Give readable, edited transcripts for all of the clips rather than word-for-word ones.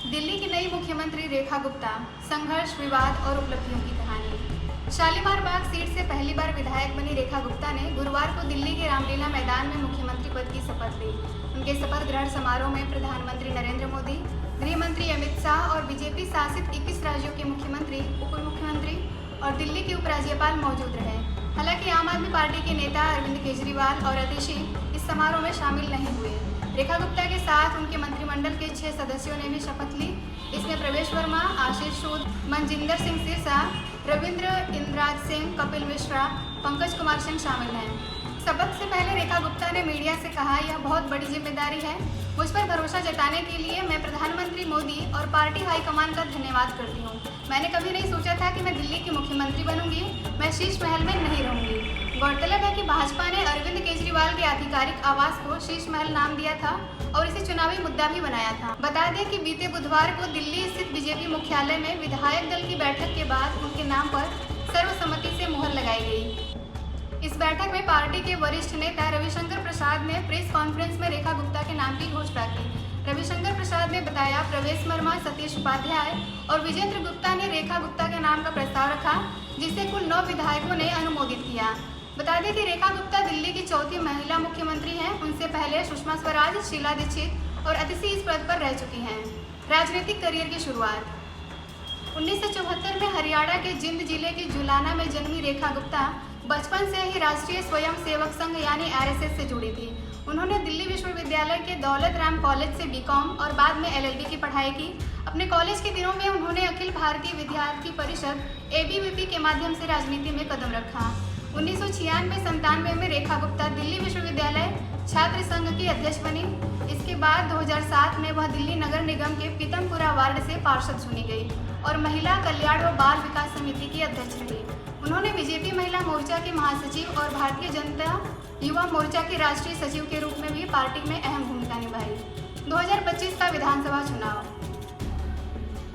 दिल्ली की नई मुख्यमंत्री रेखा गुप्ता, संघर्ष, विवाद और उपलब्धियों की कहानी। शालीमार बाग सीट से पहली बार विधायक बनी रेखा गुप्ता ने गुरुवार को दिल्ली के रामलीला मैदान में मुख्यमंत्री पद की शपथ ली। उनके शपथ ग्रहण समारोह में प्रधानमंत्री नरेंद्र मोदी, गृह मंत्री अमित शाह और बीजेपी शासित 21 राज्यों के मुख्यमंत्री, उप मुख्यमंत्री और दिल्ली के उपराज्यपाल मौजूद रहे। हालांकि आम आदमी पार्टी के नेता अरविंद केजरीवाल और अतिशी इस समारोह में शामिल नहीं हुए। रेखा गुप्ता के साथ उनके मंत्रिमंडल के 6 सदस्यों ने भी शपथ ली। इसमें प्रवेश वर्मा, आशीष सूद, मनजिंदर सिंह सिरसा, रविंद्र इंद्राज सिंह, कपिल मिश्रा, पंकज कुमार सिंह शामिल हैं। शपथ से पहले रेखा गुप्ता ने मीडिया से कहा, यह बहुत बड़ी जिम्मेदारी है। मुझ पर भरोसा जताने के लिए मैं प्रधानमंत्री मोदी और पार्टी हाईकमान का धन्यवाद करती हूँ। मैंने कभी नहीं सोचा था कि मैं दिल्ली की मुख्यमंत्री बनूंगी। मैं शीश महल में नहीं रहूंगी। गौरतलब है कि भाजपा ने अरविंद केजरीवाल के आधिकारिक आवास को शीश महल नाम दिया था और इसे चुनावी मुद्दा भी बनाया था। बता दें कि बीते बुधवार को दिल्ली स्थित बीजेपी मुख्यालय में विधायक दल की बैठक के बाद उनके नाम पर सर्वसम्मति से मुहर लगाई गई। इस बैठक में पार्टी के वरिष्ठ नेता रविशंकर प्रसाद ने प्रेस कॉन्फ्रेंस में रेखा गुप्ता के नाम की घोषणा की। रविशंकर प्रसाद ने बताया, प्रवेश वर्मा, सतीश उपाध्याय और विजेंद्र गुप्ता ने रेखा गुप्ता के नाम का प्रस्ताव रखा, जिसे कुल 9 विधायकों ने अनुमोदित किया। बता दें कि रेखा गुप्ता दिल्ली की चौथी महिला मुख्यमंत्री हैं। उनसे पहले सुषमा स्वराज, शीला दीक्षित और अतिशी इस पद पर रह चुकी हैं। राजनीतिक करियर की शुरुआत 1974 में हरियाणा के जिंद जिले के जुलाना में जन्मी रेखा गुप्ता बचपन से ही राष्ट्रीय स्वयं सेवक संघ यानी RSS से जुड़ी थी। उन्होंने दिल्ली विश्वविद्यालय के दौलत राम कॉलेज से बीकॉम और बाद में LLB की पढ़ाई की। अपने कॉलेज के दिनों में उन्होंने अखिल भारतीय विद्यार्थी परिषद ABVP के माध्यम से राजनीति में कदम रखा। 1996-97 में रेखा गुप्ता दिल्ली विश्वविद्यालय छात्र संघ की अध्यक्ष बनी। इसके बाद 2007 में वह दिल्ली नगर निगम के पीतमपुरा वार्ड से पार्षद चुनी गई और महिला कल्याण व बाल विकास समिति की अध्यक्ष रही। उन्होंने बीजेपी महिला मोर्चा के महासचिव और भारतीय जनता युवा मोर्चा के राष्ट्रीय सचिव के रूप में भी पार्टी में अहम भूमिका निभाई। 2025 का विधानसभा चुनाव।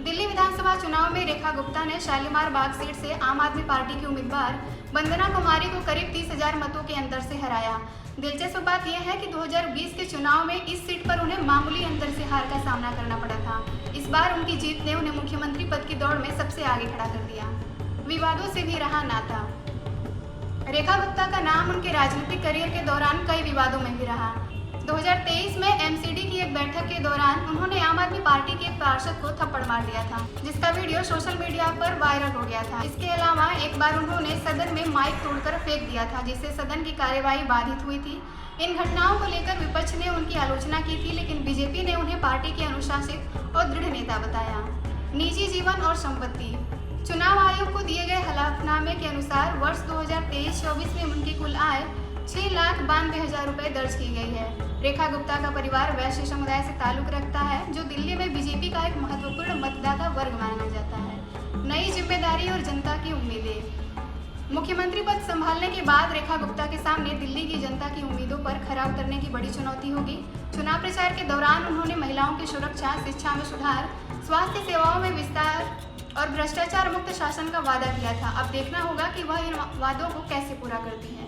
दिल्ली विधानसभा चुनाव में रेखा गुप्ता ने शालीमार बाग सीट से आम आदमी पार्टी की उम्मीदवार वंदना कुमारी को करीब 30,000 मतों के अंतर से हराया। दिलचस्प बात यह है कि 2020 के चुनाव में इस सीट पर उन्हें मामूली अंतर से हार का सामना करना पड़ा था। इस बार उनकी जीत ने उन्हें मुख्यमंत्री पद की दौड़ में सबसे आगे खड़ा कर दिया। विवादों से भी रहा नाता। रेखा गुप्ता का नाम उनके राजनीतिक करियर के दौरान कई विवादों में भी रहा। 2023 में MCD की एक बैठक के दौरान उन्होंने आम आदमी पार्टी के एक पार्षद को थप्पड़ मार दिया था, जिसका वीडियो सोशल मीडिया पर वायरल हो गया था। इसके अलावा एक बार उन्होंने सदन में माइक तोड़कर फेंक दिया था, जिससे सदन की कार्यवाही बाधित हुई थी। इन घटनाओं को लेकर विपक्ष ने उनकी आलोचना की थी, लेकिन बीजेपी ने उन्हें पार्टी के अनुशासित और दृढ़ नेता बताया। निजी जीवन और संपत्ति। चुनाव आयोग को दिए गए हलफनामे के अनुसार वर्ष 2023-24 में उनकी कुल आय 6,92,000 रुपये दर्ज की गई है। रेखा गुप्ता का परिवार वैश्य समुदाय से ताल्लुक रखता है, जो दिल्ली में बीजेपी का एक महत्वपूर्ण मतदाता वर्ग माना जाता है। नई जिम्मेदारी और जनता की उम्मीदें। मुख्यमंत्री पद संभालने के बाद रेखा गुप्ता के सामने दिल्ली की जनता की उम्मीदों पर खरा उतरने की बड़ी चुनौती होगी। चुनाव प्रचार के दौरान उन्होंने महिलाओं की सुरक्षा, शिक्षा में सुधार, स्वास्थ्य सेवाओं में विस्तार और भ्रष्टाचार मुक्त शासन का वादा किया था। अब देखना होगा कि वह इन वादों को कैसे पूरा करती है।